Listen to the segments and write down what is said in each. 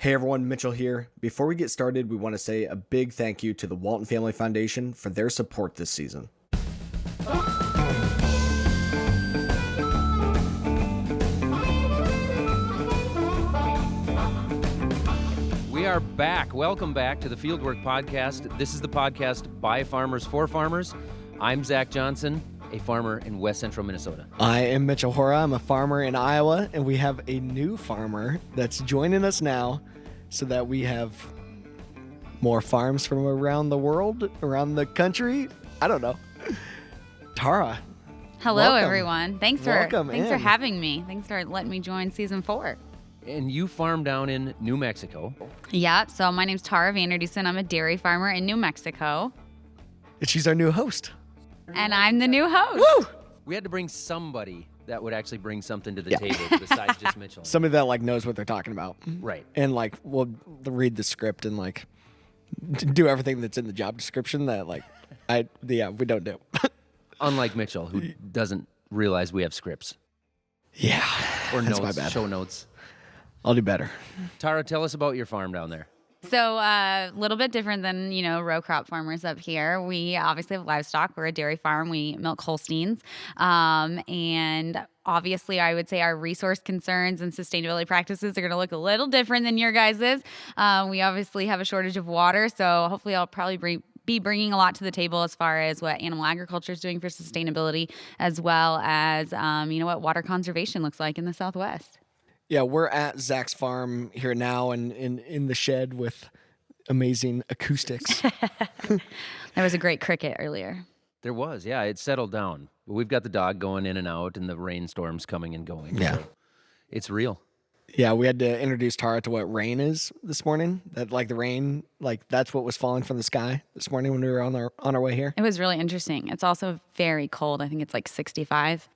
Hey everyone, Mitchell here. Before we get started, we want to say a big thank you to the Walton Family Foundation for their support this season. We are back. Welcome back to the Fieldwork Podcast. This is the podcast by farmers for farmers. I'm Zach Johnson, a farmer in West Central Minnesota. I am Mitchell Hora. I'm a farmer in Iowa, and we have a new farmer that's joining us now so that we have more farms from around the world, around the country. I don't know. Tara. Hello, welcome. Everyone. Thanks for in. having me. Thanks for letting me join season 4. And you farm down in New Mexico. Yeah, so my name's Tara Vander Dussen. I'm a dairy farmer in New Mexico. And she's our new host. And I'm the new host. Woo! We had to bring somebody that would actually bring something to the table besides just Mitchell. Somebody that knows what they're talking about. Right. And will read the script and do everything that's in the job description that we don't do. Unlike Mitchell, who doesn't realize we have scripts. Yeah. Or that's notes, my bad. show notes. I'll do better. Tara, tell us about your farm down there. So a little bit different than, row crop farmers up here. We obviously have livestock. We're a dairy farm. We milk Holsteins. And obviously, I would say our resource concerns and sustainability practices are going to look a little different than your guys's. We obviously have a shortage of water. So hopefully I'll probably be bringing a lot to the table as far as what animal agriculture is doing for sustainability, as well as, what water conservation looks like in the Southwest. Yeah, we're at Zach's farm here now and in the shed with amazing acoustics. There was a great cricket earlier. There was, yeah. It settled down. But we've got the dog going in and out and the rainstorms coming and going. Yeah. So it's real. Yeah, we had to introduce Tara to what rain is this morning. That the rain, that's what was falling from the sky this morning when we were on our way here. It was really interesting. It's also very cold. I think it's 65.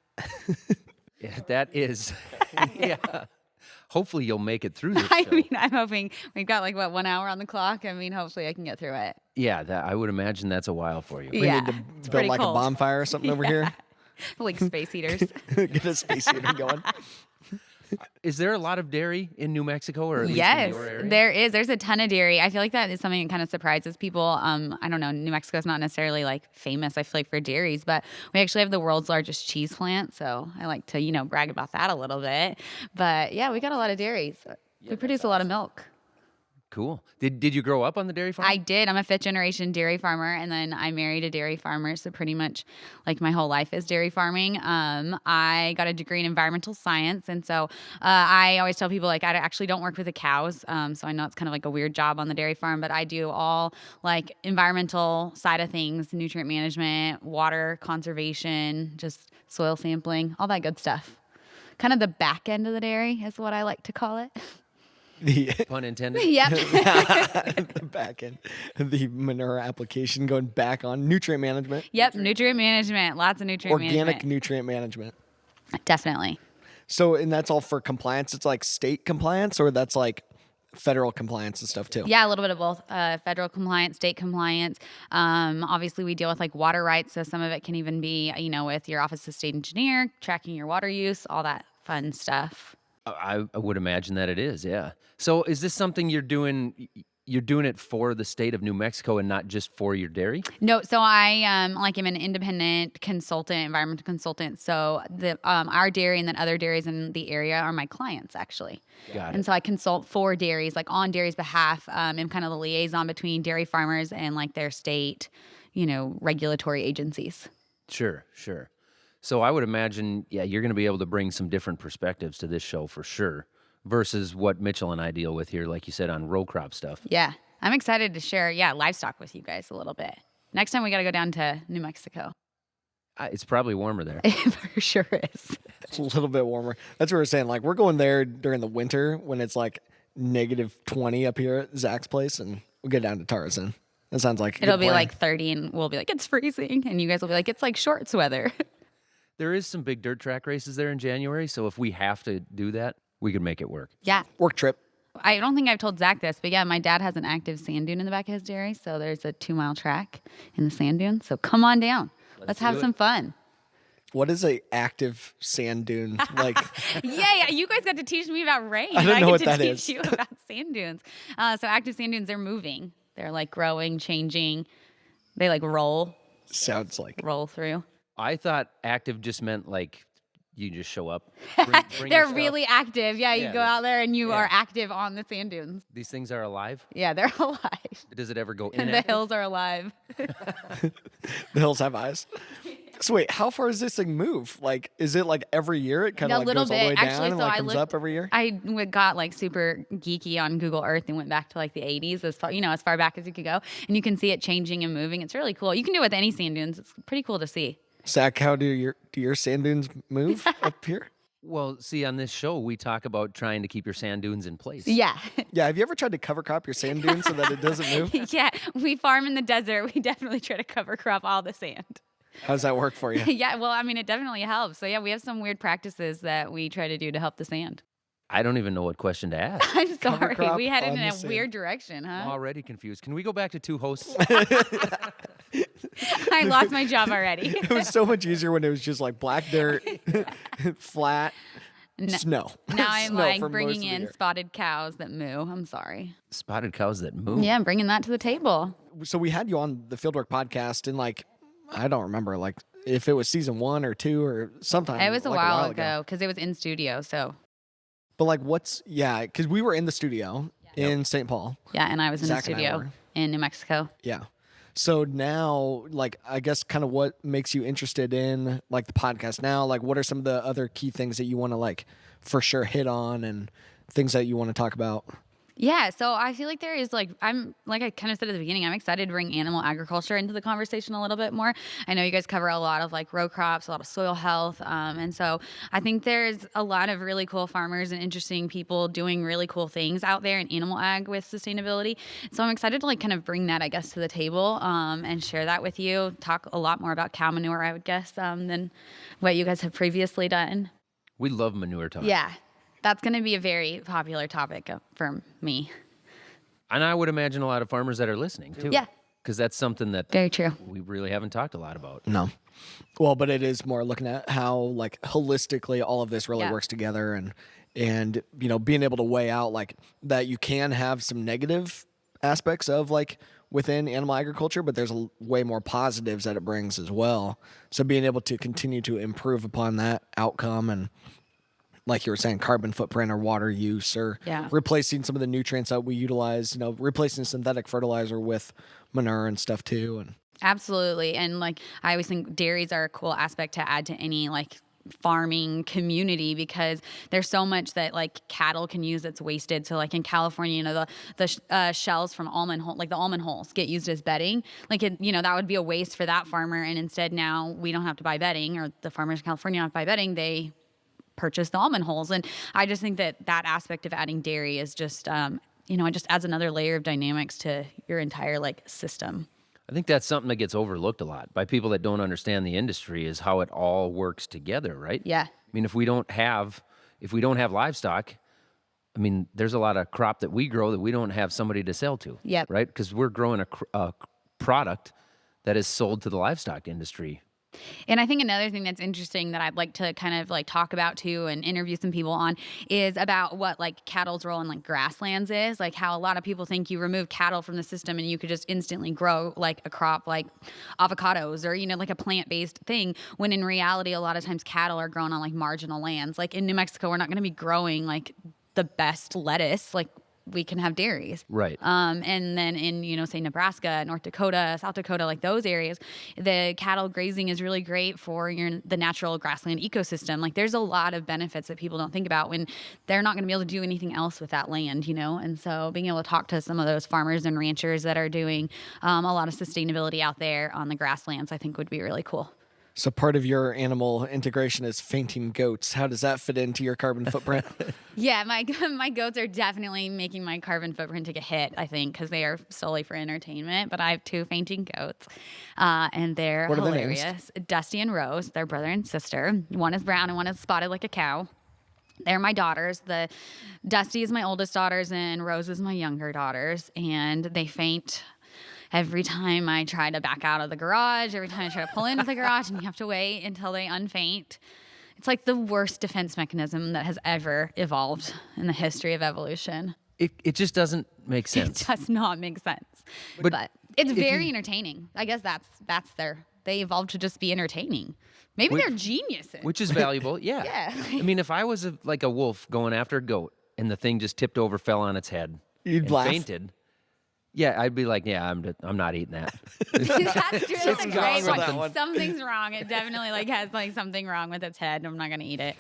Yeah, that is. Yeah. Hopefully you'll make it through this show. I'm hoping we've got 1 hour on the clock. Hopefully I can get through it. Yeah, I would imagine that's a while for you. We need to build a bonfire or something over here. Like space heaters. Get a space heater going. Is there a lot of dairy in New Mexico, or at least yes, in your area? There is. There's a ton of dairy. I feel like that is something that kind of surprises people. I don't know. New Mexico is not necessarily famous, I feel like, for dairies, but we actually have the world's largest cheese plant. So I like to, brag about that a little bit. But yeah, we got a lot of dairies. We produce a lot of milk. Cool. Did you grow up on the dairy farm? I did. I'm a 5th generation dairy farmer, and then I married a dairy farmer. So pretty much my whole life is dairy farming. I got a degree in environmental science, and so I always tell people I actually don't work with the cows. So I know it's kind of a weird job on the dairy farm, but I do all environmental side of things, nutrient management, water conservation, just soil sampling, all that good stuff. Kind of the back end of the dairy is what I like to call it. Pun intended. Yep. The back end, the manure application going back on nutrient management. Yep, nutrient management. Lots of nutrient management. Organic nutrient management. Definitely. So, and that's all for compliance? It's state compliance, or that's federal compliance and stuff too? Yeah, a little bit of both. Federal compliance, state compliance. Obviously, we deal with water rights, so some of it can even be, with your Office of State Engineer, tracking your water use, all that fun stuff. I would imagine that it is, yeah. So is this something you're doing it for the state of New Mexico and not just for your dairy? No, so I am an independent consultant, environmental consultant. So the our dairy and then other dairies in the area are my clients, actually. Got it. And so I consult for dairies, on dairies' behalf. I'm kind of the liaison between dairy farmers and their state, regulatory agencies. Sure. So I would imagine, you're going to be able to bring some different perspectives to this show for sure, versus what Mitchell and I deal with here, like you said, on row crop stuff. Yeah. I'm excited to share, livestock with you guys a little bit. Next time we got to go down to New Mexico. It's probably warmer there. It for sure is. It's a little bit warmer. That's what we're saying. We're going there during the winter when it's negative 20 up here at Zach's place, and we'll get down to Tarzan. That sounds like a It'll good be plan. 30, and we'll be it's freezing. And you guys will be it's shorts weather. There is some big dirt track races there in January, so if we have to do that, we could make it work. Yeah. Work trip. I don't think I've told Zach this, but my dad has an active sand dune in the back of his dairy, so there's a 2-mile track in the sand dune. So come on down. Let's have some fun. What is a active sand dune? Like, Yeah, you guys got to teach me about rain. I don't know get what to that teach is. you about sand dunes. So active sand dunes, they're moving. They're like growing, changing. They like sounds like. roll through. I thought active just meant like you just show up. Bring They're your stuff. really active. Yeah, you Yeah, go out there and you yeah. are active on the sand dunes. These things are alive. Yeah, they're alive. Does it ever go The inactive? hills are alive. The hills have eyes. So wait, how far does this thing move? Like, is it like every year it kind A of like little goes all the way bit. down Actually, and so like I comes looked- up every year? I got like super geeky on Google Earth and went back to like the 80s, as far as far back as you could go, and you can see it changing and moving. It's really cool. You can do it with any sand dunes. It's pretty cool to see. Zach, how do your sand dunes move up here? Well, see, on this show, we talk about trying to keep your sand dunes in place. Yeah. Yeah, have you ever tried to cover crop your sand dunes so that it doesn't move? Yeah, we farm in the desert. We definitely try to cover crop all the sand. How does that work for you? Yeah, well, I mean, it definitely helps. So yeah, we have some weird practices that we try to do to help the sand. I don't even know what question to ask. I'm Cover sorry, crop we headed on in the a sand. weird direction, I'm huh? already confused. Can we go back to two hosts? I lost my job already. It was so much easier when it was just like black dirt, flat, snow. Now I'm Snow like for most bringing of the in year. spotted cows that moo. I'm sorry. Spotted cows that move. Yeah, I'm bringing that to the table. So we had you on the Fieldwork podcast and like, I don't remember like if it was season 1 or 2 or sometime. It was a like while ago because it was in studio. So But like because we were in the studio in St. Paul. yeah, and I was in Zach the and I studio were. in New Mexico. Yeah. So now, like, I guess kind of what makes you interested in like the podcast now? Like, what are some of the other key things that you want to like for sure hit on and things that you want to talk about? Yeah, so I feel like there is like I kind of said at the beginning, I'm excited to bring animal agriculture into the conversation a little bit more. I know you guys cover a lot of like row crops, a lot of soil health, and so I think there's a lot of really cool farmers and interesting people doing really cool things out there in animal ag with sustainability. So I'm excited to like kind of bring that, I guess, to the table and share that with you. Talk a lot more about cow manure, I would guess, than what you guys have previously done. We love manure talk. Yeah. That's going to be a very popular topic for me. And I would imagine a lot of farmers that are listening too. Yeah. Because that's something that Very true. we really haven't talked a lot about. No. Well, but it is more looking at how like holistically all of this really Yeah. works together and being able to weigh out like that you can have some negative aspects of like within animal agriculture, but there's way more positives that it brings as well. So being able to continue to improve upon that outcome and like you were saying, carbon footprint or water use or replacing some of the nutrients that we utilize, replacing synthetic fertilizer with manure and stuff too. And Absolutely. And like I always think dairies are a cool aspect to add to any like farming community because there's so much that like cattle can use that's wasted. So like in California, the shells from the almond holes get used as bedding. Like that would be a waste for that farmer. And instead now we don't have to buy bedding, or the farmers in California don't have to buy bedding. They purchase the almond holes. And I just think that aspect of adding dairy is just, it just adds another layer of dynamics to your entire like system. I think that's something that gets overlooked a lot by people that don't understand the industry is how it all works together, right? Yeah. I mean, if we don't have livestock, I mean, there's a lot of crop that we grow that we don't have somebody to sell to. Yep. Right? Because we're growing a product that is sold to the livestock industry. And I think another thing that's interesting that I'd like to kind of like talk about too and interview some people on is about what like cattle's role in like grasslands is, like how a lot of people think you remove cattle from the system and you could just instantly grow like a crop like avocados or, like a plant-based thing, when in reality, a lot of times cattle are grown on like marginal lands. Like in New Mexico, we're not going to be growing like the best lettuce, like we can have dairies. Right. And then in, say Nebraska, North Dakota, South Dakota, like those areas, the cattle grazing is really great for the natural grassland ecosystem. Like there's a lot of benefits that people don't think about when they're not going to be able to do anything else with that land, And so being able to talk to some of those farmers and ranchers that are doing a lot of sustainability out there on the grasslands, I think would be really cool. so part of your animal integration is fainting goats. How does that fit into your carbon footprint? Yeah, my goats are definitely making my carbon footprint take a hit, I think, because they are solely for entertainment. But I have 2 fainting goats, and they're What are their names? hilarious. Dusty and Rose, they're brother and sister. One is brown and one is spotted like a cow. They're my daughters. The Dusty is my oldest daughters, and Rose is my younger daughters. And they faint every time I try to back out of the garage, every time I try to pull into the garage, and you have to wait until they unfaint. It's like the worst defense mechanism that has ever evolved in the history of evolution. It just doesn't make sense. It does not make sense. But it's very entertaining. I guess they evolved to just be entertaining. Maybe they're geniuses. Which is valuable, yeah. Yeah. I mean, if I was like a wolf going after a goat and the thing just tipped over, fell on its head, You'd and laugh. fainted, yeah, I'd be like, yeah, I'm not eating that. That's true. That's a Something's great wrong with one. that one. Something's wrong. It definitely has something wrong with its head. I'm not gonna eat it.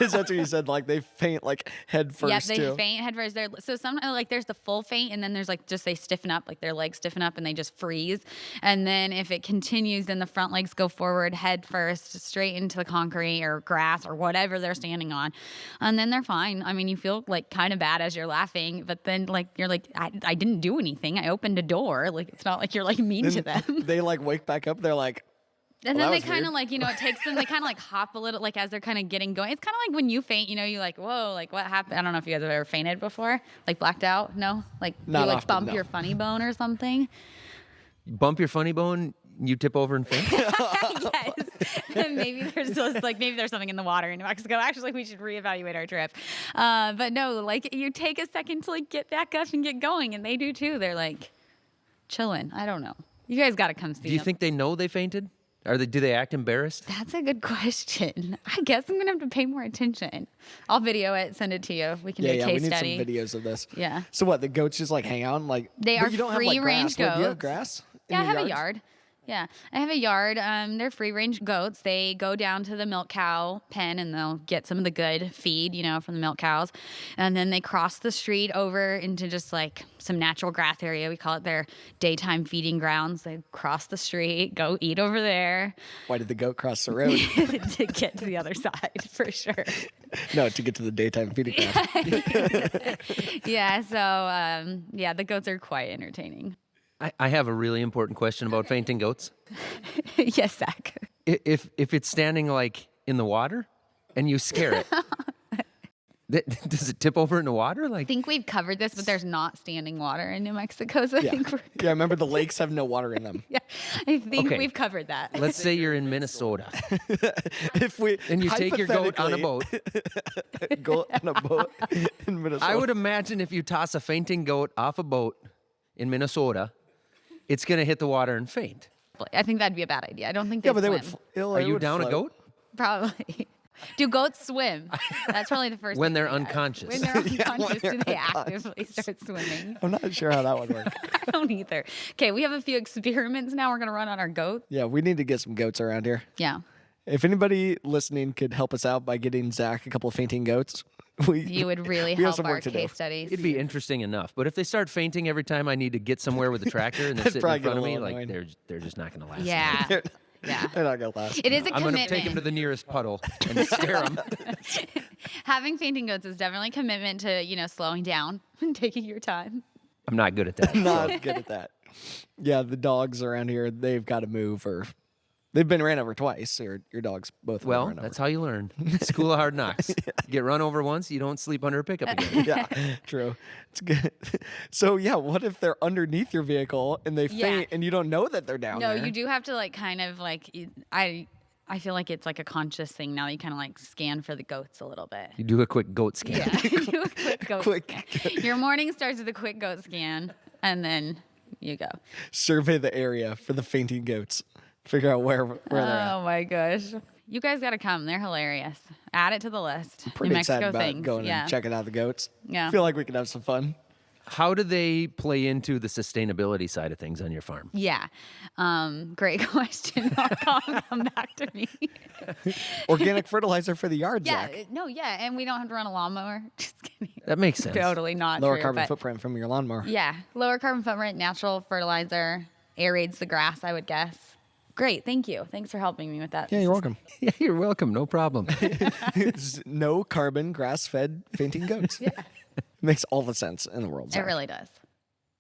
Is that what you said? Like they faint like head first Yeah, they too. faint head first. So some there's the full faint, and then there's just they stiffen up, like their legs stiffen up, and they just freeze. And then if it continues, then the front legs go forward, head first, straight into the concrete or grass or whatever they're standing on, and then they're fine. I mean, you feel like kind of bad as you're laughing, but then you're like, I didn't do anything. I opened a door. Like it's not like you're mean to them. They like wake back up. They're like, And well, then that they was kind of it takes them, they kind of hop a little, as they're kind of getting going. It's kind of like when you faint, you like, whoa, like what happened? I don't know if you guys have ever fainted before, like blacked out. No, like Not you often, bump no. your funny bone or something. You bump your funny bone, you tip over and faint. Yes. And maybe there's just maybe there's something in the water in New Mexico. Actually, we should reevaluate our trip. But no, you take a second to get back up and get going, and they do too. They're chilling. I don't know. You guys got to come see Do you them. think they know they fainted? Do they act embarrassed? That's a good question. I guess I'm going to have to pay more attention. I'll video it, send it to you. We can do a we case need study. some videos of this. Yeah. So what? The goats just hang out and They but are you don't have grass. free-range What, do you have goats. grass? in Yeah, I your have a yards? yard. Yeah, I have a yard. They're free-range goats. They go down to the milk cow pen and they'll get some of the good feed, from the milk cows. And then they cross the street over into just some natural grass area. We call it their daytime feeding grounds. They cross the street, go eat over there Why did the goat cross the road? to get to the other side, for sure. No, to get to the daytime feeding ground. Yeah, so, the goats are quite entertaining. I have a really important question about fainting goats. Yes, Zach. If it's standing in the water and you scare it, does it tip over in the water? I think we've covered this, but there's not standing water in New Mexico, so I think we're Yeah, remember the lakes have no water in them. Yeah, I think Okay. we've covered that. Let's say you're in Minnesota If we and you take your goat on a boat. Goat on a boat in Minnesota. I would imagine if you toss a fainting goat off a boat in Minnesota, it's going to hit the water and faint. I think that'd be a bad idea. I don't think they Yeah, but they swim. would. Are you down a goat? Probably. Do goats swim? That's probably the first When thing they're we ask. unconscious. When they're unconscious, they're do they actively start swimming? I'm not sure how that would work. I don't either. Okay, we have a few experiments now we're going to run on our goat. Yeah, we need to get some goats around here. Yeah. If anybody listening could help us out by getting Zach a couple of fainting goats, You would really We have help some our work to do. case studies. It'd be interesting enough. But if they start fainting every time I need to get somewhere with a tractor and they're That'd sitting probably in front get of a me, little annoying. they're just not going to last. Yeah. they're Yeah. not gonna last. It is a I'm going commitment. to take him to the nearest puddle and scare him. Having fainting goats is definitely a commitment to, slowing down and taking your time. I'm not good at that. Not good at that. Yeah, the dogs around here, they've got to move, or they've been ran over twice. Or your dogs both. have been Well, ran that's over. how you learn. School of hard knocks. You get run over once, you don't sleep under a pickup again. Yeah, true. It's good. So yeah, what if they're underneath your vehicle and they Yeah. faint and you don't know that they're down No, there? you do have to I feel like it's a conscious thing now that you kind of scan for the goats a little bit. You do a quick goat scan. Yeah, do a quick goat Quick. scan. Your morning starts with a quick goat scan, and then you go. Survey the area for the fainting goats. Figure out where they're at. Oh my gosh. You guys got to come. They're hilarious. Add it to the list. Pretty New excited Mexico about things. going yeah. and checking out the goats. Yeah. Feel like we could have some fun. How do they play into the sustainability side of things on your farm? Yeah. Great question. Come back to me. Organic fertilizer for the yard, Yeah. Zach. Yeah. And we don't have to run a lawnmower. Just kidding. That makes sense. Totally not Lower true, carbon but footprint from your lawnmower. Yeah. Lower carbon footprint, natural fertilizer, aerates the grass, I would guess. Great. Thank you. Thanks for helping me with that. Yeah, you're welcome. Yeah, you're welcome. No problem. It's no carbon, grass-fed fainting goats. Yeah. Makes all the sense in the world. It Zach. really does.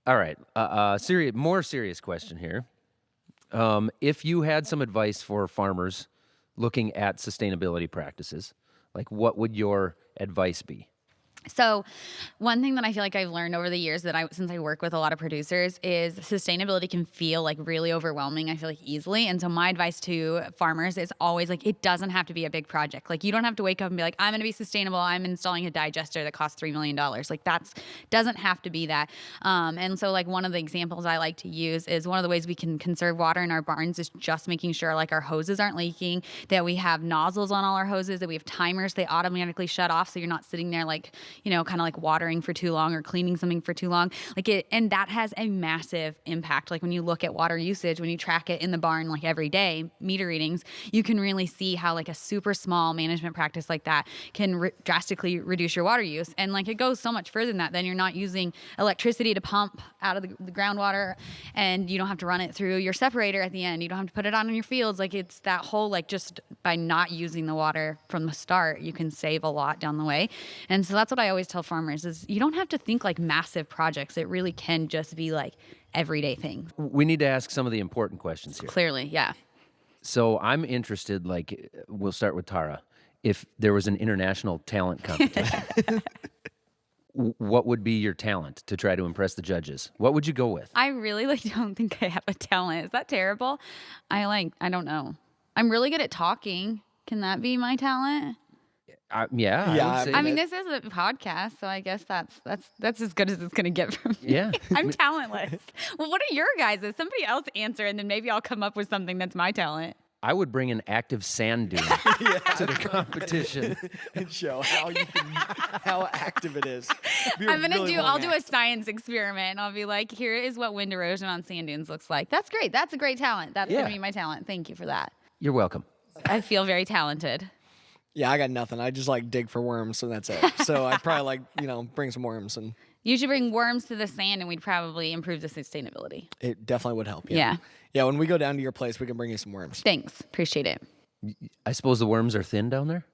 All right. More serious question here. If you had some advice for farmers looking at sustainability practices, what would your advice be? So one thing that I feel like I've learned over the years since I work with a lot of producers is sustainability can feel like really overwhelming, I feel like easily. And so my advice to farmers is always like, it doesn't have to be a big project. Like you don't have to wake up and be like, I'm going to be sustainable. I'm installing a digester that costs $3 million. Like doesn't have to be that. And so like one of the examples I like to use is one of the ways we can conserve water in our barns is just making sure like our hoses aren't leaking, that we have nozzles on all our hoses, that we have timers, they automatically shut off. So you're not sitting there like, kind of like watering for too long or cleaning something for too long. And that has a massive impact. Like when you look at water usage, when you track it in the barn, like every day, meter readings, you can really see how like a super small management practice like that can drastically reduce your water use. And like it goes so much further than that. Then you're not using electricity to pump out of the groundwater, and you don't have to run it through your separator at the end. You don't have to put it on in your fields. Like it's that whole, like just by not using the water from the start, you can save a lot down the way. And so that's what I always tell farmers is you don't have to think like massive projects. It really can just be like everyday things. We need to ask some of the important questions here. Clearly, yeah. So I'm interested, like, we'll start with Tara. If there was an international talent competition, what would be your talent to try to impress the judges? What would you go with? I really don't think I have a talent. Is that terrible? I don't know. I'm really good at talking. Can that be my talent? Yeah. I would say I mean, that. this is a podcast, so I guess that's as good as it's going to get from me. Yeah. I'm talentless. Well, what are your guys'? Somebody else answer, and then maybe I'll come up with something that's my talent. I would bring an active sand dune to the competition and show how active it is. I'll do a science experiment, and I'll be like, here is what wind erosion on sand dunes looks like. That's great. That's a great talent. That's going to be my talent. Thank you for that. You're welcome. I feel very talented. Yeah, I got nothing. I just like dig for worms, and that's it. So I'd probably bring some worms, and you should bring worms to the sand, and we'd probably improve the sustainability. It definitely would help. Yeah. Yeah, when we go down to your place, we can bring you some worms. Thanks. Appreciate it. I suppose the worms are thin down there?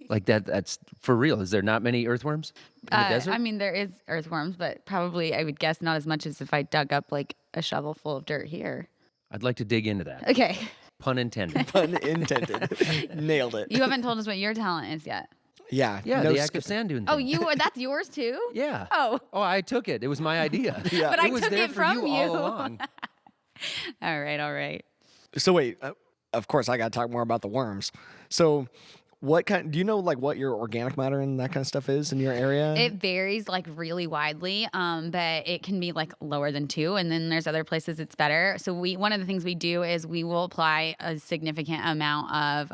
Like that's for real. Is there not many earthworms in the desert? I mean, there is earthworms, but probably I would guess not as much as if I dug up like a shovel full of dirt here. I'd like to dig into that. Okay. Pun intended. Pun intended. Nailed it. You haven't told us what your talent is yet. Yeah. Yeah, the active sand dune thing. Oh, that's yours too? Yeah. Oh, I took it. It was my idea. Yeah. but It was took there it for from you all along. All right. So wait, of course I got to talk more about the worms. So do you know like what your organic matter and that kind of stuff is in your area? It varies like really widely, but it can be like lower than 2, and then there's other places it's better. So one of the things we do is we will apply a significant amount of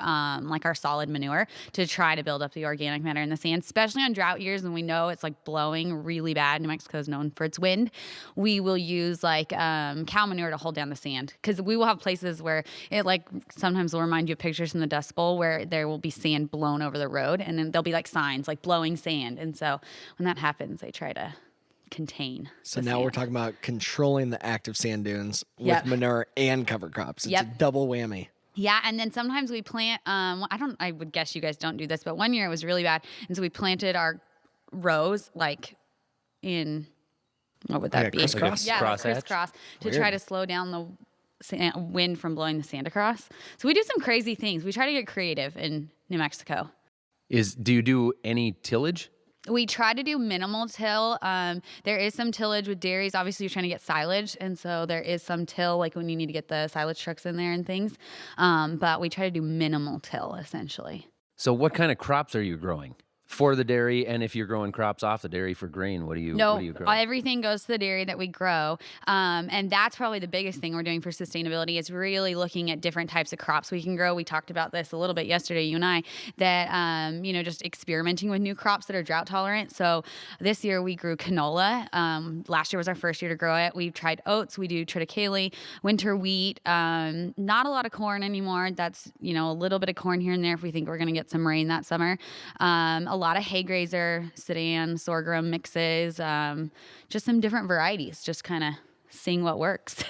like our solid manure to try to build up the organic matter in the sand, especially on drought years when we know it's like blowing really bad. New Mexico is known for its wind. We will use like cow manure to hold down the sand, because we will have places where it like sometimes will remind you of pictures from the Dust Bowl where there will be sand blown over the road, and then there'll be like signs like blowing sand, and so when that happens they try to contain. So now we're talking about controlling the active sand dunes with Yep. manure and cover crops. It's Yep. a double whammy. Yeah, and then sometimes we plant I would guess you guys don't do this, but one year it was really bad, and so we planted our rows like in, what would that Like a be? crisscross? Yeah, like Cross hatch? crisscross to Weird. try to slow down the wind from blowing the sand across. So we do some crazy things. We try to get creative in New Mexico. Do you do any tillage? We try to do minimal till. There is some tillage with dairies. Obviously, you're trying to get silage, and so there is some till, like when you need to get the silage trucks in there and things. But we try to do minimal till, essentially. So what kind of crops are you growing for the dairy? And if you're growing crops off the dairy for grain, what do you grow? Everything goes to the dairy that we grow. And that's probably the biggest thing we're doing for sustainability is really looking at different types of crops we can grow. We talked about this a little bit yesterday, you and I, that, just experimenting with new crops that are drought tolerant. So this year we grew canola. Last year was our first year to grow it. We've tried oats. We do triticale, winter wheat. Not a lot of corn anymore. That's, a little bit of corn here and there if we think we're going to get some rain that summer. A lot of hay grazer, sedan, sorghum mixes, just some different varieties, just kind of seeing what works.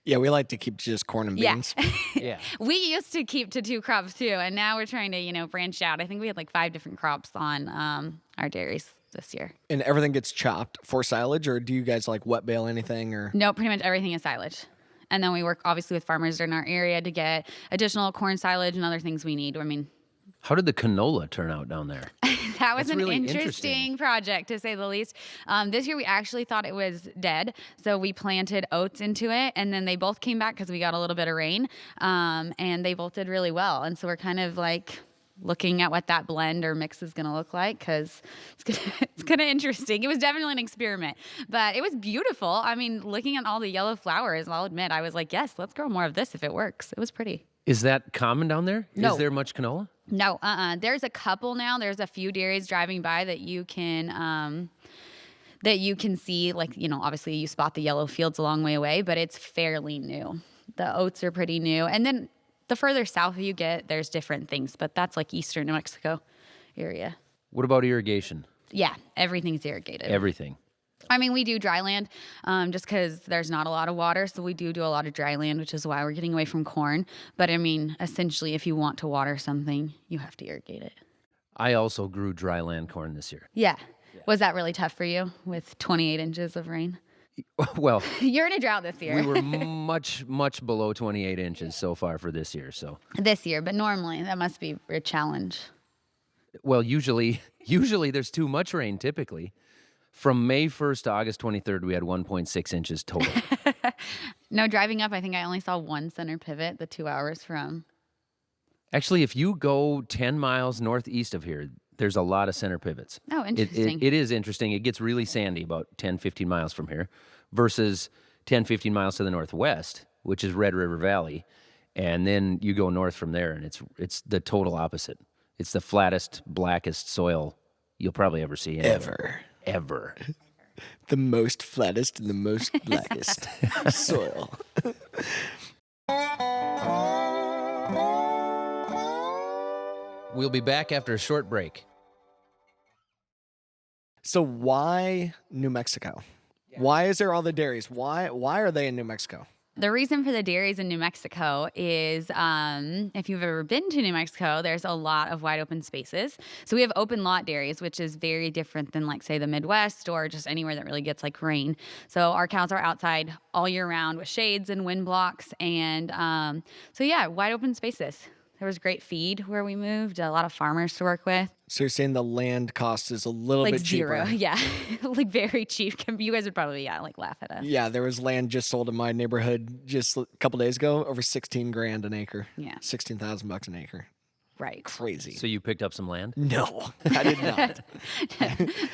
Yeah, we like to keep just corn and beans. Yeah. We used to keep to 2 crops too, and now we're trying to, branch out. I think we had like 5 different crops on our dairies this year. And everything gets chopped for silage, or do you guys like wet bale anything? Or No, pretty much everything is silage. And then we work obviously with farmers in our area to get additional corn silage and other things we need. I mean, How did the canola turn out down there? That was That's an really interesting project, to say the least. This year, we actually thought it was dead. So we planted oats into it, and then they both came back because we got a little bit of rain, and they both did really well. And so we're kind of like looking at what that blend or mix is going to look like, because it's kind of interesting. It was definitely an experiment, but it was beautiful. I mean, looking at all the yellow flowers, I'll admit, I was like, yes, let's grow more of this if it works. It was pretty. Is that common down there? No. Is there much canola? No, there's a couple now. There's a few dairies driving by that you can see, like, obviously you spot the yellow fields a long way away, but it's fairly new. The oats are pretty new. And then the further south you get, there's different things, but that's like eastern New Mexico area. What about irrigation? Yeah, everything's irrigated. Everything. I mean, we do dry land just because there's not a lot of water. So we do a lot of dry land, which is why we're getting away from corn. But I mean, essentially, if you want to water something, you have to irrigate it. I also grew dry land corn this year. Yeah. Was that really tough for you with 28 inches of rain? Well, You're in a drought this year. we were much, much below 28 inches so far for this year. So, This year, but normally that must be a challenge. well, usually there's too much rain typically. From May 1st to August 23rd, we had 1.6 inches total. No, driving up, I think I only saw one center pivot the 2 hours from. Actually, if you go 10 miles northeast of here, there's a lot of center pivots. Oh, interesting. It is interesting. It gets really sandy about 10, 15 miles from here versus 10, 15 miles to the northwest, which is Red River Valley. And then you go north from there, and it's the total opposite. It's the flattest, blackest soil you'll probably ever see anywhere. Ever. The most flattest and the most blackest soil. We'll be back after a short break. So why New Mexico? Why is there all the dairies? Why are they in New Mexico? The reason for the dairies in New Mexico is if you've ever been to New Mexico, there's a lot of wide open spaces. So we have open lot dairies, which is very different than, like, say, the Midwest or just anywhere that really gets like rain. So our cows are outside all year round with shades and wind blocks. And so, yeah, wide open spaces. There was great feed where we moved, a lot of farmers to work with. So you're saying the land cost is a little Like bit cheaper? zero, yeah. Like very cheap. You guys would probably, like laugh at us. Yeah, there was land just sold in my neighborhood just a couple days ago, over 16 grand an acre. Yeah. $16,000 an acre. Right. Crazy. So you picked up some land? No, I did not.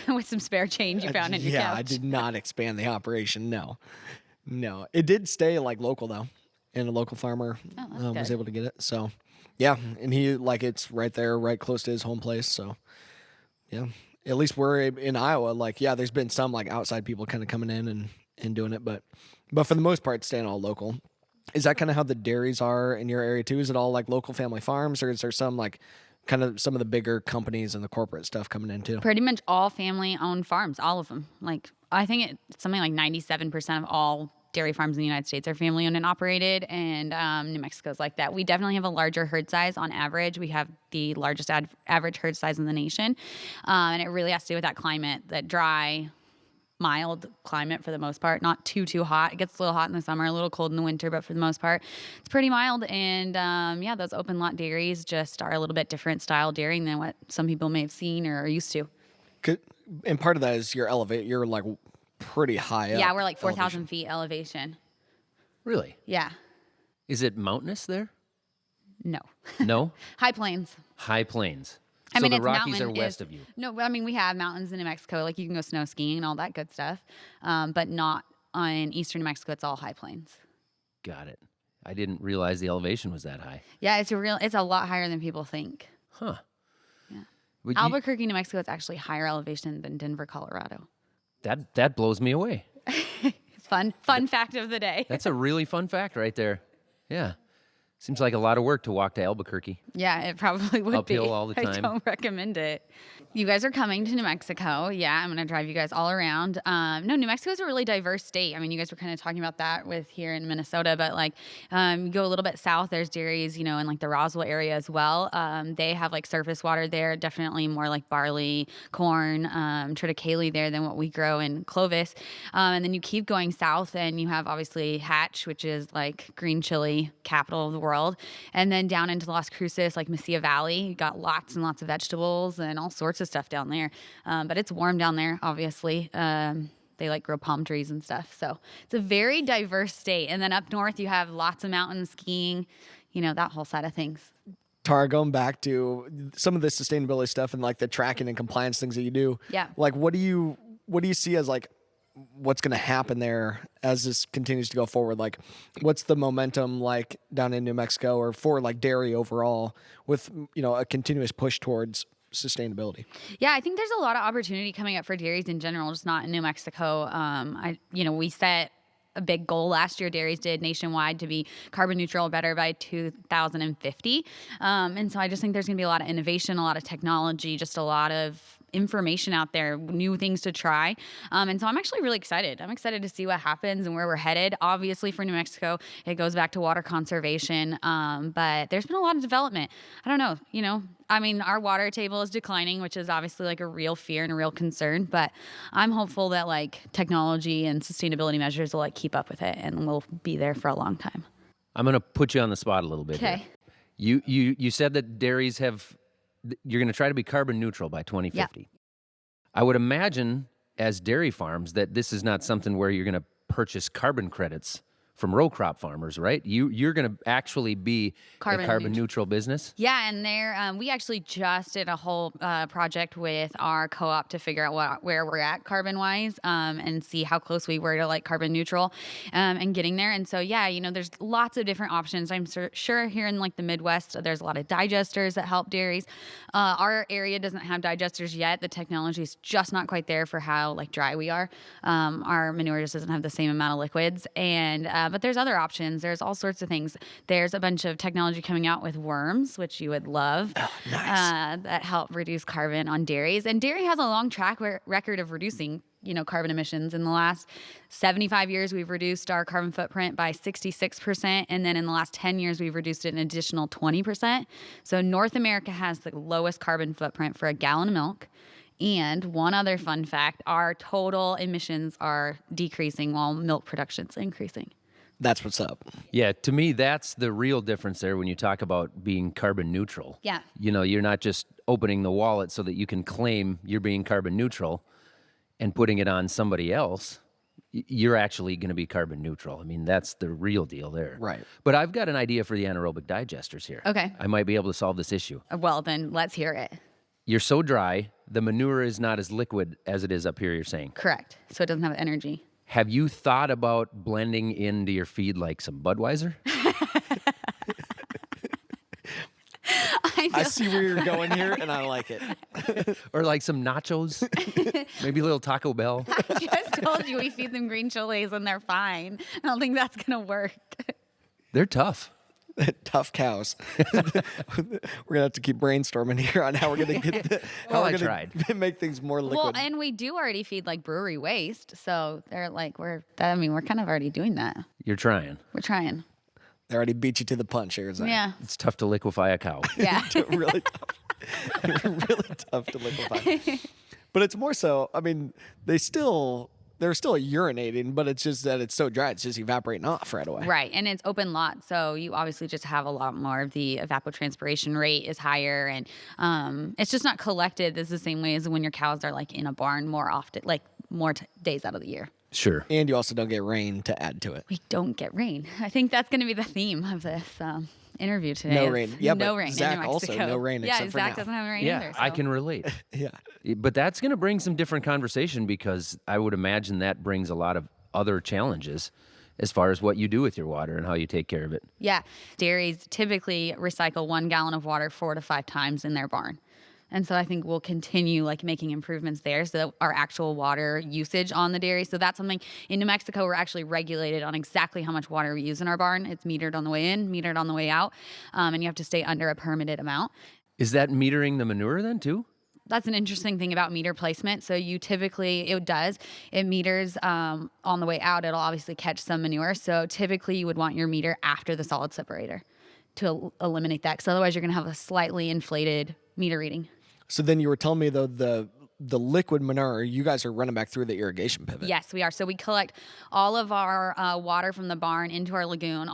With some spare change you found in your couch. I did not expand the operation. No. It did stay like local though, and a local farmer was good. able to get it. So, yeah, and he it's right there, right close to his home place. So, yeah, at least we're in Iowa. Like, yeah, there's been some like outside people kind of coming in and doing it, but for the most part, staying all local. Is that kind of how the dairies are in your area too? Is it all like local family farms, or is there some like kind of some of the bigger companies and the corporate stuff coming in too? Pretty much all family-owned farms, all of them. Like, I think it's something like 97% of all dairy farms in the United States are family-owned and operated, and New Mexico's like that. We definitely have a larger herd size on average. We have the largest average herd size in the nation, and it really has to do with that climate, that dry, mild climate for the most part. Not too hot. It gets a little hot in the summer, a little cold in the winter, but for the most part, it's pretty mild. And those open lot dairies just are a little bit different style dairying than what some people may have seen or are used to. And part of that is your elevate. You're like pretty high up. Yeah, we're like 4,000 feet elevation. Really? Yeah. Is it mountainous there? No. No? High plains. High plains. I So mean, the it's Rockies mountain are west is- of you. No, I mean, we have mountains in New Mexico. Like, you can go snow skiing and all that good stuff. But not in eastern New Mexico. It's all high plains. Got it. I didn't realize the elevation was that high. Yeah, it's a lot higher than people think. Huh. Yeah. But you- Albuquerque, New Mexico, it's actually higher elevation than Denver, Colorado. that blows me away. Fun fact of the day. That's a really fun fact right there. Yeah. Seems like a lot of work to walk to Albuquerque. Yeah, it probably would be. Uphill all the I time. don't recommend it. You guys are coming to New Mexico. Yeah, I'm going to drive you guys all around. No, New Mexico is a really diverse state. I mean, you guys were kind of talking about that with here in Minnesota, but like you go a little bit south, there's dairies, in like the Roswell area as well. They have like surface water there, definitely more like barley, corn, triticale there than what we grow in Clovis. And then you keep going south and you have obviously Hatch, which is like green chili capital of the world. And then down into Las Cruces, like Mesilla Valley, you got lots and lots of vegetables and all sorts of stuff down there. But it's warm down there, obviously. They like grow palm trees and stuff. So it's a very diverse state. And then up north, you have lots of mountains, skiing, that whole side of things. Tara, going back to some of the sustainability stuff and like the tracking and compliance things that you do. Yeah. Like, what do you see as like what's going to happen there as this continues to go forward? Like, what's the momentum like down in New Mexico or for like dairy overall with, a continuous push towards sustainability? Yeah, I think there's a lot of opportunity coming up for dairies in general, just not in New Mexico. We set a big goal last year, dairies did nationwide, to be carbon neutral or better by 2050. And so I just think there's going to be a lot of innovation, a lot of technology, just a lot of information out there, new things to try. And so I'm actually really excited. I'm excited to see what happens and where we're headed. Obviously, for New Mexico, it goes back to water conservation. But there's been a lot of development. I don't know, our water table is declining, which is obviously like a real fear and a real concern. But I'm hopeful that like technology and sustainability measures will like keep up with it and we'll be there for a long time. I'm going to put you on the spot a little bit. Okay. You said that dairies you're going to try to be carbon neutral by 2050. Yeah. I would imagine as dairy farms that this is not something where you're going to purchase carbon credits from row crop farmers, right? You're going to actually be a carbon neutral business? Yeah, and we actually just did a whole project with our co-op to figure out where we're at carbon-wise and see how close we were to like carbon neutral and getting there. And so, there's lots of different options. I'm sure here in like the Midwest, there's a lot of digesters that help dairies. Our area doesn't have digesters yet. The technology is just not quite there for how like dry we are. Our manure just doesn't have the same amount of liquids. And but there's other options. There's all sorts of things. There's a bunch of technology coming out with worms, which you would love, Nice. that help reduce carbon on dairies. And dairy has a long track record of reducing, carbon emissions. In the last 75 years, we've reduced our carbon footprint by 66%. And then in the last 10 years, we've reduced it an additional 20%. So North America has the lowest carbon footprint for a gallon of milk. And one other fun fact, our total emissions are decreasing while milk production's increasing. That's what's up. Yeah, to me, that's the real difference there when you talk about being carbon neutral. Yeah. You're not just opening the wallet so that you can claim you're being carbon neutral and putting it on somebody else. You're actually going to be carbon neutral. I mean, that's the real deal there. Right. But I've got an idea for the anaerobic digesters here. Okay. I might be able to solve this issue. Well, then let's hear it. You're so dry, the manure is not as liquid as it is up here, you're saying. Correct. So it doesn't have energy. Have you thought about blending into your feed like some Budweiser? I see where you're going here, and I like it. Or like some nachos? Maybe a little Taco Bell? I just told you we feed them green chilies and they're fine. I don't think that's going to work. They're tough. Tough cows. We're gonna have to keep brainstorming here on how we're gonna get make things more liquid. Well, and we do already feed like brewery waste, so they're like we're kind of already doing that. You're trying. We're trying. They already beat you to the punch, Arizona. Yeah. It's tough to liquefy a cow. Yeah. Really tough. Really tough to liquefy. But it's more so. I mean, they're still urinating, but it's just that it's so dry, it's just evaporating off right away. Right, and it's open lot, so you obviously just have a lot more of the evapotranspiration rate is higher, and it's just not collected as the same way as when your cows are like in a barn more often, like more days out of the year. Sure. And you also don't get rain to add to it. We don't get rain. I think that's going to be the theme of this interview today. No rain. Yeah, no but rain. Zach in New Mexico. also no rain except for Zach now. doesn't have rain Yeah, either. So. I can relate. Yeah. But that's going to bring some different conversation because I would imagine that brings a lot of other challenges as far as what you do with your water and how you take care of it. Yeah. Dairies typically recycle 1 gallon of water 4 to 5 times in their barn. And so I think we'll continue like making improvements there so that our actual water usage on the dairy. So that's something in New Mexico, we're actually regulated on exactly how much water we use in our barn. It's metered on the way in, metered on the way out. And you have to stay under a permitted amount. Is that metering the manure then too? That's an interesting thing about meter placement. So it meters on the way out. It'll obviously catch some manure. So typically you would want your meter after the solid separator to eliminate that. Because otherwise you're going to have a slightly inflated meter reading. So then you were telling me though the liquid manure, you guys are running back through the irrigation pivot. Yes, we are. So we collect all of our water from the barn into our lagoon,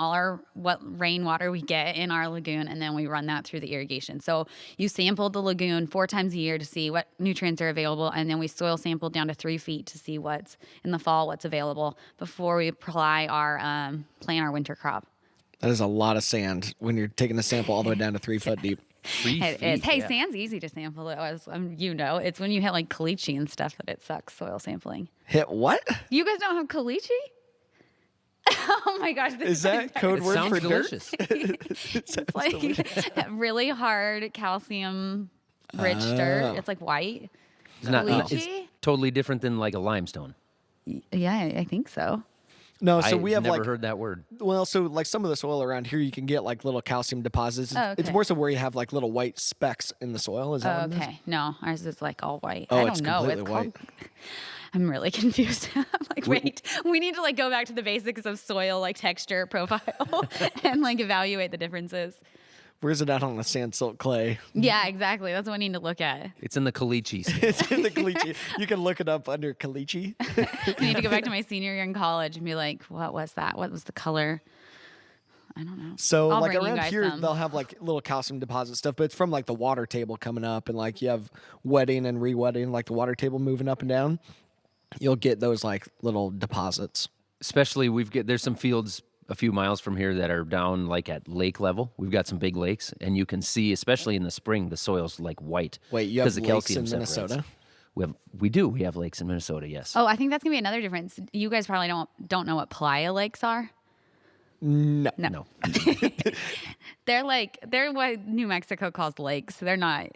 what rainwater we get in our lagoon, and then we run that through the irrigation. So you sample the lagoon 4 times a year to see what nutrients are available, and then we soil sample down to 3 feet to see what's in the fall, what's available before we plant our winter crop. That is a lot of sand when you're taking a sample all the way down to 3 foot deep. 3 It feet. is. Hey, yeah. sand's easy to sample. It's when you hit like caliche and stuff that it sucks soil sampling. Hit what? You guys don't have caliche? Oh my gosh. This Is that code It word sounds for delicious. It's like really hard calcium rich dirt. It's like white. It's not. Caliche? It's totally different than like a limestone. Yeah, I think so. No, so I've we have never like heard that word. well, so like some of the soil around here, you can get like little calcium deposits. Oh, It's okay. more so where you have like little white specks in the soil. Is that Oh, what it is? okay. No, ours is like all white. Oh, I it's don't know. It's completely called. I'm really confused. I'm like, wait, we need to like go back to the basics of soil, like texture profile, and like evaluate the differences. Where's it at on the sand, silt, clay? Yeah, exactly. That's what we need to look at. It's in the caliche. It's in the caliche. You can look it up under caliche. I need to go back to my senior year in college and be like, what was that? What was the color? I don't know. So I'll like bring you around guys here, some. they'll have like little calcium deposit stuff, but it's from like the water table coming up, and like you have wetting and re-wetting, like the water table moving up and down. You'll get those like little deposits. Especially there's some fields a few miles from here that are down like at lake level. We've got some big lakes, and you can see, especially in the spring, the soil's like white. Wait, you have because the lakes calcium in separates. Minnesota? We have lakes in Minnesota. Yes. Oh, I think that's gonna be another difference. You guys probably don't know what playa lakes are. No. They're what New Mexico calls lakes. They're not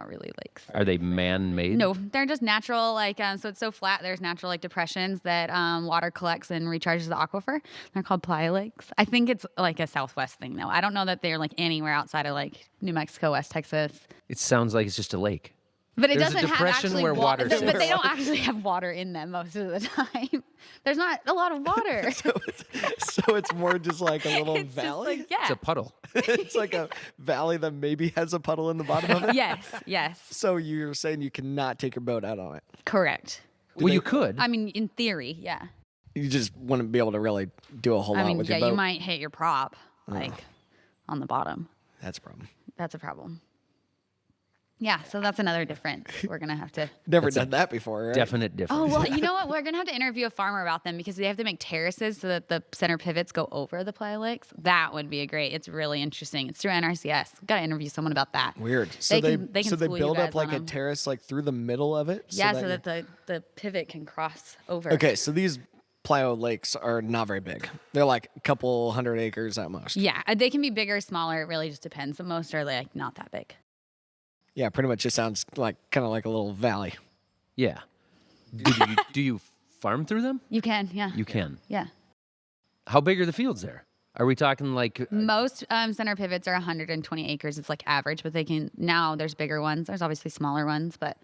really lakes. Are they man-made? No, they're just natural. So it's so flat. There's natural like depressions that water collects and recharges the aquifer. They're called playa lakes. I think it's like a Southwest thing though. I don't know that they're like anywhere outside of like New Mexico, West Texas. It sounds like it's just a lake. But it There's a doesn't have depression actually where water. water But they sits. don't actually have water in them most of the time. There's not a lot of water. So it's more just like a little It's just valley. like, yeah. It's a puddle. It's like a valley that maybe has a puddle in the bottom of it. Yes. So you're saying you cannot take your boat out on it. Correct. Well, you could. I mean, in theory, yeah. You just wouldn't be able to really do a whole I lot mean, with yeah, your boat. you might hit your prop like on the bottom. That's a problem. That's a problem. Yeah, so that's another difference. We're gonna have to. Never done that before, right? Definite Oh difference. well, you know what? We're gonna have to interview a farmer about them because they have to make terraces so that the center pivots go over the playa lakes. That would be great. It's really interesting. It's through NRCS. Got to interview someone about that. Weird. So They they can school you build guys up like on a 'em. terrace like through the middle of it. Yeah, so you- that the pivot can cross over. Okay, so these playa lakes are not very big. They're like a couple 100 acres at most. Yeah, they can be bigger, or smaller. It really just depends. But most are like not that big. Yeah, pretty much. It sounds like kind of like a little valley. Yeah. Do you farm through them? You can, yeah. You can. Yeah. How big are the fields there? Are we talking like Most center pivots are 120 acres. It's like average, but now there's bigger ones. There's obviously smaller ones, but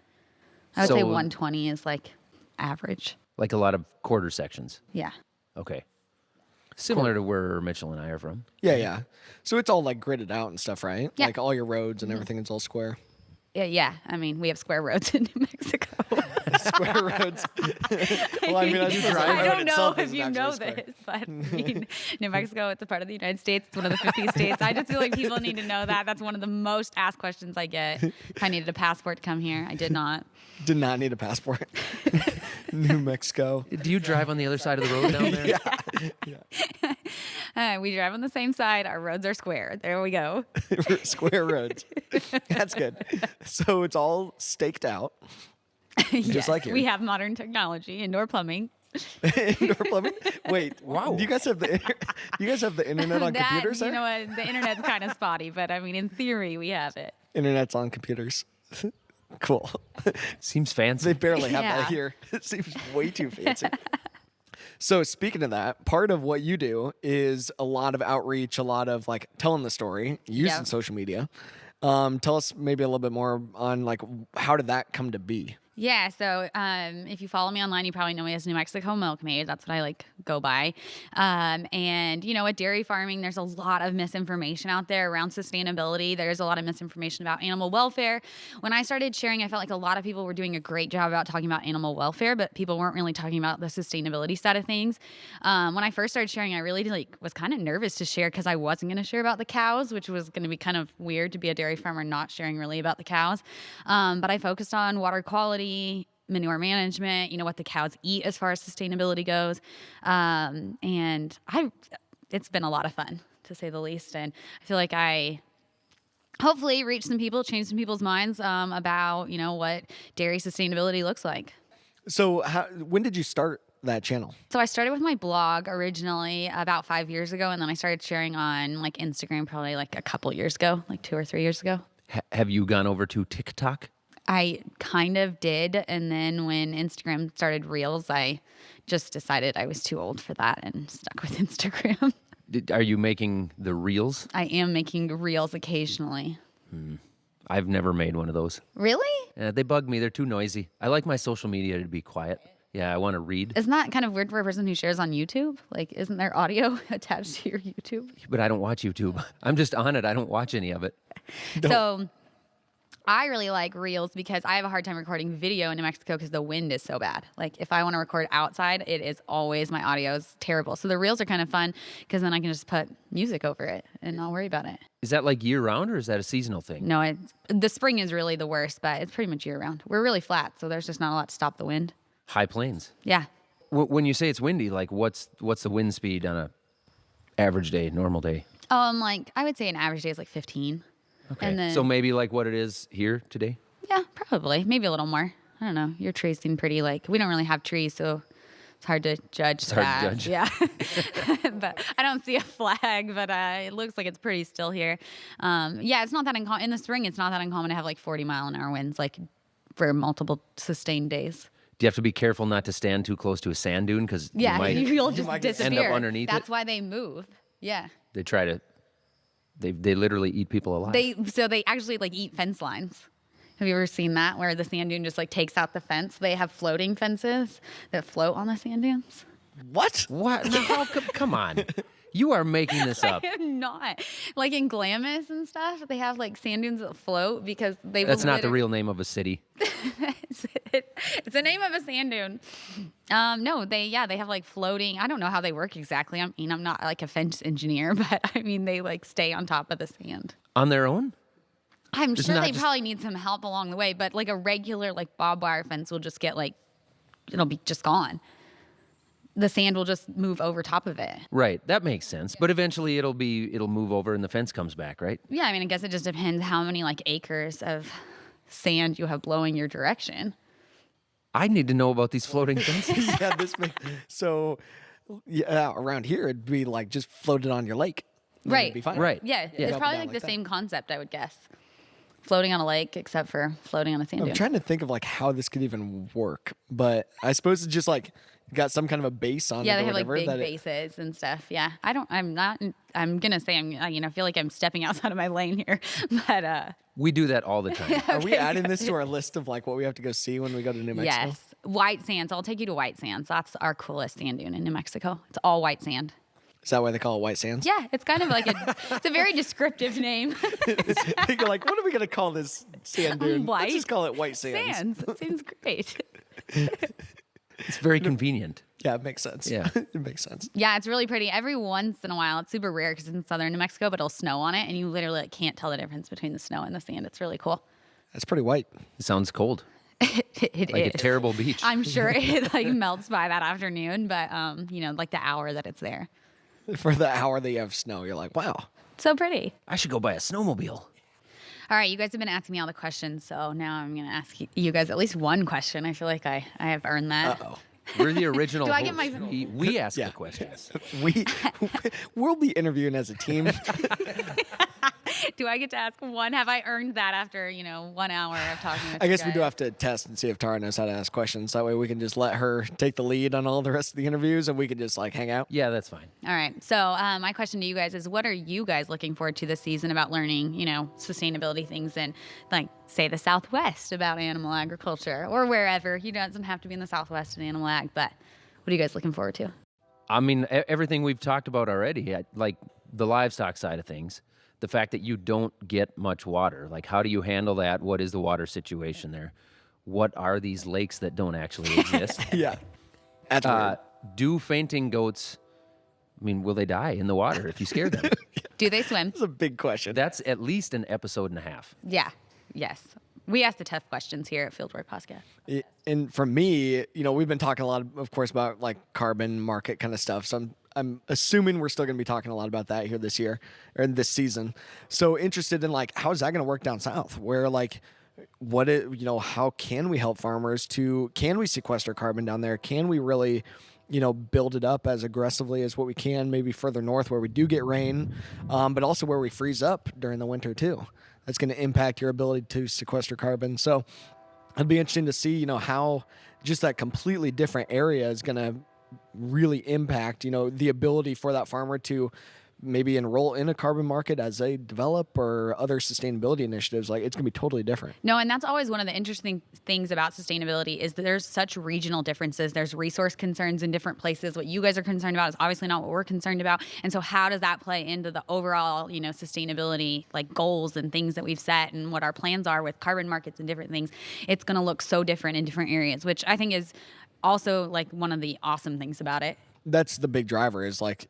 I would say So- 120 is like average. a lot of quarter sections? Yeah. Okay. Similar to where Mitchell and I are from. Yeah. So it's all like gridded out and stuff, right? Yeah. Like all your roads and everything is all square. Yeah. I mean, we have square roads in New Mexico. Square roads. Well, I mean, I suppose the I road don't know itself if isn't you actually know square. this, but I mean, New Mexico, it's a part of the United States. It's one of the 50 states. I just feel like people need to know that. That's one of the most asked questions I get. If I needed a passport to come here, I did not. Did not need a passport. New Mexico. Do you drive on the other side of the road down there? We drive on the same side. Our roads are square. There we go. Square roads. That's good. So it's all staked out. Yes, like here. we have modern technology, indoor plumbing. Indoor plumbing. Wait, Wow. Do you guys have the internet on That, computers? you There? know what? The internet's kind of spotty, but I mean, in theory, we have it. Internet's on computers. Cool. Seems fancy. They barely have Yeah. that here. It seems way too fancy. So speaking of that, part of what you do is a lot of outreach, a lot of like telling the story, using Yeah. social media. Tell us maybe a little bit more on like how did that come to be? Yeah, so if you follow me online, you probably know me as New Mexico Milkmaid. That's what I go by. And at dairy farming, there's a lot of misinformation out there around sustainability. There's a lot of misinformation about animal welfare. When I started sharing, I felt like a lot of people were doing a great job about talking about animal welfare, but people weren't really talking about the sustainability side of things. When I first started sharing, I really was kind of nervous to share because I wasn't going to share about the cows, which was going to be kind of weird to be a dairy farmer not sharing really about the cows. But I focused on water quality, manure management, what the cows eat as far as sustainability goes. And it's been a lot of fun, to say the least. And I feel like I hopefully reach some people, change some people's minds about, what dairy sustainability looks like. So when did you start that channel? So I started with my blog originally about 5 years ago, and then I started sharing on Instagram probably a couple years ago, 2 or 3 years ago. Have you gone over to TikTok? I kind of did, and then when Instagram started Reels, I just decided I was too old for that and stuck with Instagram. Are you making the Reels? I am making Reels occasionally. I've never made one of those. Really? They bug me. They're too noisy. I like my social media to be quiet. Yeah, I want to read. Isn't that kind of weird for a person who shares on YouTube? Isn't there audio attached to your YouTube? But I don't watch YouTube. I'm just on it. I don't watch any of it. So I really like Reels because I have a hard time recording video in New Mexico because the wind is so bad. If I want to record outside, it is always, my audio is terrible. So the Reels are kind of fun because then I can just put music over it and not worry about it. Is that year round or is that a seasonal thing? No, the spring is really the worst, but it's pretty much year round. We're really flat, so there's just not a lot to stop the wind. High plains. Yeah. When you say it's windy, what's the wind speed on a average day, normal day? I would say an average day is 15. Okay. And then, so maybe what it is here today? Yeah, probably. Maybe a little more. I don't know. Your trees seem pretty we don't really have trees, so it's hard to judge that. Hard to judge. Yeah. But I don't see a flag, but it looks like it's pretty still here. Yeah, it's not that uncommon. In the spring, it's not that uncommon to have 40-mile-an-hour winds, for multiple sustained days. Do you have to be careful not to stand too close to a sand dune? Because you'll just might disappear. end up underneath That's it. why they move. Yeah. They try to... They literally eat people alive. They actually eat fence lines. Have you ever seen that where the sand dune just takes out the fence? They have floating fences that float on the sand dunes. What? What? No, come on. You are making this up. I am not. In Glamis and stuff, they have sand dunes that float because they. That's not the real name of a city. It's the name of a sand dune. No, they have floating. I don't know how they work exactly. I mean, I'm not a fence engineer, but I mean they stay on top of the sand. On their own? I'm sure they probably need some help along the way, but a regular barbed wire fence will just get it'll be just gone. The sand will just move over top of it. Right, that makes sense. But eventually it'll move over and the fence comes back, right? Yeah, I mean, I guess it just depends how many acres of sand you have blowing your direction. I need to know about these floating fences. Around here it'd be just floated on your lake. Right. It'd be fine. Right. Yeah, Yeah. it's probably the same concept, I would guess. Floating on a lake, except for floating on a sand dune. I'm trying to think of how this could even work, but I suppose it's just got some kind of a base on it. Yeah, they or have whatever, big bases and stuff. Yeah, I'm gonna say I feel like I'm stepping outside of my lane here, but We do that all the time. Are we adding this to our list of what we have to go see when we go to New Mexico? yes, White Sands. I'll take you to White Sands. That's our coolest sand dune in New Mexico. It's all white sand. Is that why they call it White Sands? Yeah, it's kind of it's a very descriptive name. You're what are we going to call this sand dune? White Let's just call it White Sands. It seems great. It's very convenient. Yeah, it makes sense. Yeah. It makes sense. Yeah, it's really pretty. Every once in a while, it's super rare because it's in southern New Mexico, but it'll snow on it, and you literally can't tell the difference between the snow and the sand. It's really cool. That's pretty white. It sounds cold. It Like is. a terrible beach. I'm sure it melts by that afternoon, but the hour that it's there. For the hour that you have snow, you're wow. So pretty. I should go buy a snowmobile. All right, you guys have been asking me all the questions, so now I'm going to ask you guys at least one question. I feel like I have earned that. Uh-oh. We're the original Do I get hosts. We ask Yeah. the questions. We'll be interviewing as a team. Do I get to ask one? Have I earned that after, 1 hour of talking with I you guess we do guys? have to test and see if Tara knows how to ask questions. That way we can just let her take the lead on all the rest of the interviews and we can just like hang out. Yeah, that's fine. All right. So my question to you guys is, what are you guys looking forward to this season about learning, sustainability things in, like, say, the Southwest about animal agriculture or wherever? It doesn't have to be in the Southwest in animal ag, but what are you guys looking forward to? I mean, everything we've talked about already, like the livestock side of things, the fact that you don't get much water. Like, how do you handle that? What is the water situation there? What are these lakes that don't actually exist? Yeah. That's weird. Do fainting goats, will they die in the water if you scare them? Do they swim? That's a big question. That's at least an episode and a half. Yeah. Yes. We ask the tough questions here at Fieldwork Podcast. And for me, we've been talking a lot, of course, about like carbon market kind of stuff. So I'm assuming we're still going to be talking a lot about that here this year or in this season. So interested in like, how is that going to work down south? Where like, how can we help farmers can we sequester carbon down there? Can we really, build it up as aggressively as what we can, maybe further north where we do get rain, but also where we freeze up during the winter too. That's going to impact your ability to sequester carbon. So it'd be interesting to see, how just that completely different area is going to really impact, the ability for that farmer to maybe enroll in a carbon market as they develop or other sustainability initiatives. Like, it's going to be totally different. No, and that's always one of the interesting things about sustainability is that there's such regional differences. There's resource concerns in different places. What you guys are concerned about is obviously not what we're concerned about. And so how does that play into the overall, sustainability, like goals and things that we've set and what our plans are with carbon markets and different things? It's going to look so different in different areas, which I think is also like one of the awesome things about it. That's the big driver is like,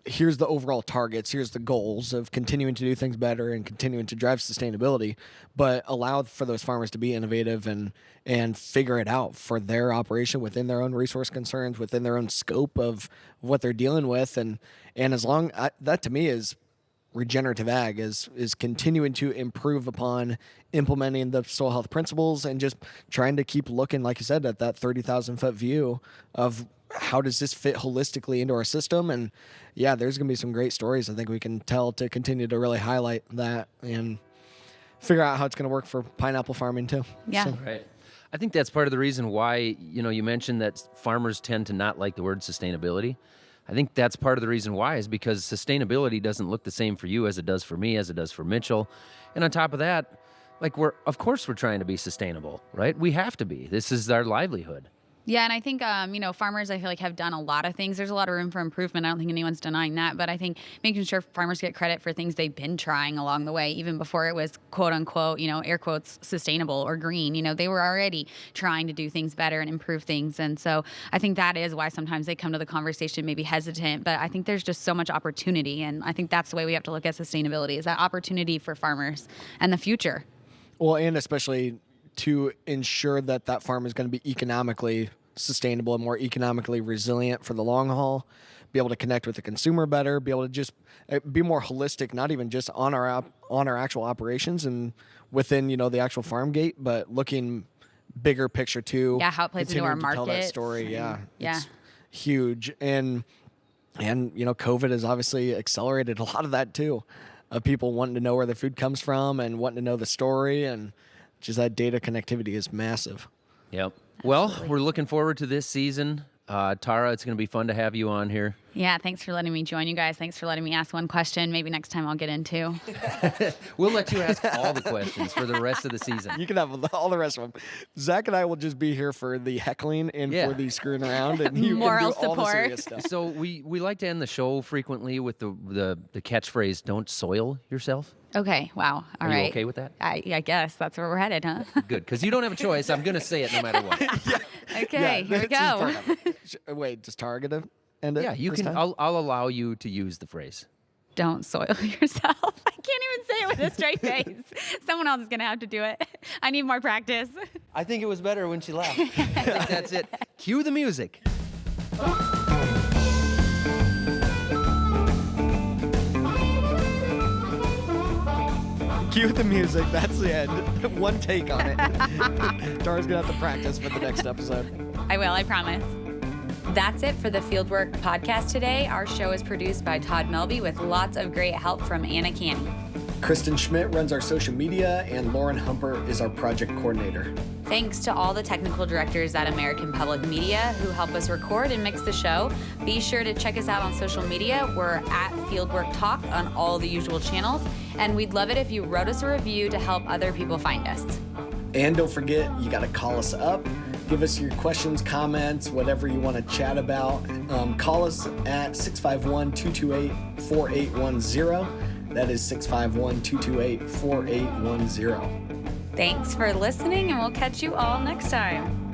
here's the overall targets, here's the goals of continuing to do things better and continuing to drive sustainability, but allow for those farmers to be innovative and figure it out for their operation within their own resource concerns, within their own scope of what they're dealing with. And as long that to me is regenerative ag is continuing to improve upon implementing the soil health principles and just trying to keep looking, like you said, at that 30,000 foot view of how does this fit holistically into our system. And yeah, there's going to be some great stories I think we can tell to continue to really highlight that and figure out how it's going to work for pineapple farming too. Yeah. So, Right. I think that's part of the reason why, you mentioned that farmers tend to not like the word sustainability. I think that's part of the reason why is because sustainability doesn't look the same for you as it does for me, as it does for Mitchell. And on top of that, like of course we're trying to be sustainable, right? We have to be. This is our livelihood. Yeah, and I think, farmers, I feel like, have done a lot of things. There's a lot of room for improvement. I don't think anyone's denying that. But I think making sure farmers get credit for things they've been trying along the way, even before it was, quote unquote, air quotes, sustainable or green. They were already trying to do things better and improve things. And so I think that is why sometimes they come to the conversation maybe hesitant. But I think there's just so much opportunity. And I think that's the way we have to look at sustainability, is that opportunity for farmers and the future. well, and especially to ensure that that farm is going to be economically sustainable and more economically resilient for the long haul, be able to connect with the consumer better, be able to just be more holistic, not even just on our actual operations and within, the actual farm gate, but looking bigger picture too. Yeah, how it plays into our continuing to tell that markets story. and- Yeah. yeah. It's huge. And COVID has obviously accelerated a lot of that too, of people wanting to know where their food comes from and wanting to know the story, and just that data connectivity is massive. Yep. Well, we're looking forward to this season. Tara, it's going to be fun to have you on here. Yeah, thanks for letting me join you guys. Thanks for letting me ask one question. Maybe next time I'll get into. We'll let you ask all the questions for the rest of the season. You can have all the rest of them. Zach and I will just be here for the heckling and Yeah. for the screwing around, and you Moral can do all the support. serious stuff. So we like to end the show frequently with the catchphrase, "Don't soil yourself." Okay, wow. All Are right. you okay with that? I guess that's where we're headed, huh? Good, because you don't have a choice. I'm going to say it no matter what. Okay, here we this is part go. of it. Wait, does Tara get to end it? Yeah, you this can. time? I'll allow you to use the phrase. Don't soil yourself. I can't even say it with a straight face. Someone else is going to have to do it. I need more practice. I think it was better when she laughed. I think that's it. Cue the music. Cue the music. That's the end. One take on it. Tara's gonna have to practice for the next episode. I will, I promise. That's it for the Fieldwork podcast today. Our show is produced by Todd Melby with lots of great help from Anna Canny. Kristen Schmidt runs our social media, and Lauren Humper is our project coordinator. Thanks to all the technical directors at American Public Media who help us record and mix the show. Be sure to check us out on social media. We're at Fieldwork Talk on all the usual channels, and we'd love it if you wrote us a review to help other people find us. And don't forget, you got to call us up. Give us your questions, comments, whatever you want to chat about. Call us at 651-228-4810. That is 651-228-4810. Thanks for listening, and we'll catch you all next time.